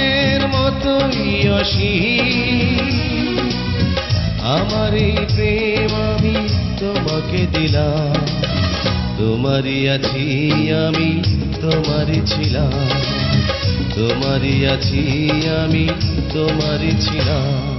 আকাশের মতোই অসীম আমার এই প্রেম আমি তোমাকে দিলাম তোমারই আছি আমি তোমারই ছিলাম তোমারই আছি আমি তোমারই ছিলাম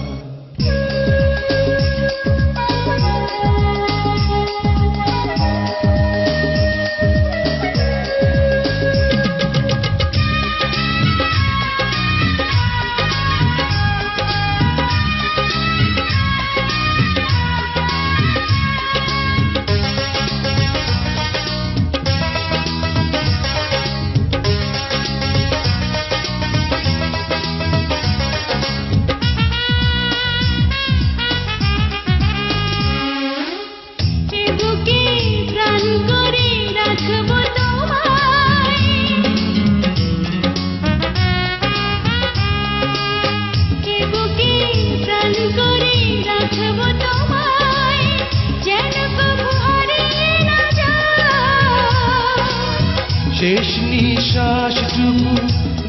শেষ নিঃশ্বাসটুকু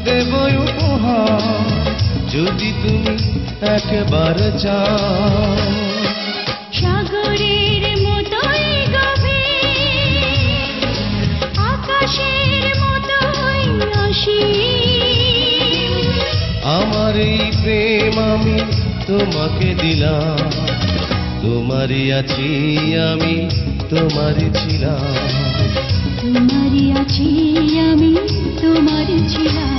দেব উপহার যদি তুমি একবার চাও সাগরের মতোই গভীর আকাশের মতোই অসীম আমার এই প্রেম আমি তোমাকে দিলাম তোমারই আছি আমি তোমারই ছিলাম তোমারই আছি আমি তোমারই ছিলাম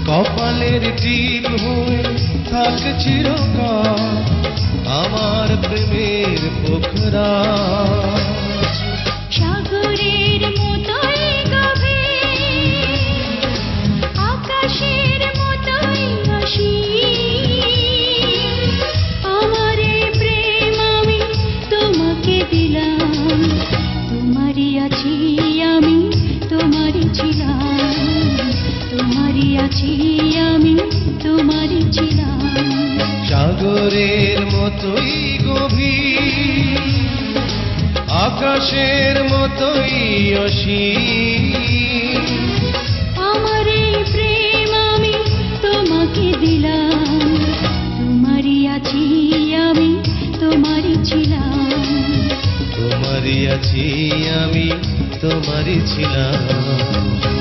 কপালের টিপ হয়ে থাক চিরকাল আমার প্রেমের পোখরা সাগরের মতোই গভীর আকাশের মতোই অসীম আমার এই প্রেম আমি তোমাকে দিলাম তোমারই আছি আমি তোমারই ছিলাম তোমারই আছি আমি তোমারই ছিলাম সাগরের মতোই গভীর আকাশের মতোই অসীম আমার এই প্রেম আমি তোমাকে দিলাম তোমারই আছি আমি তোমারই ছিলাম তোমারই আছি আমি তোমারই ছিলাম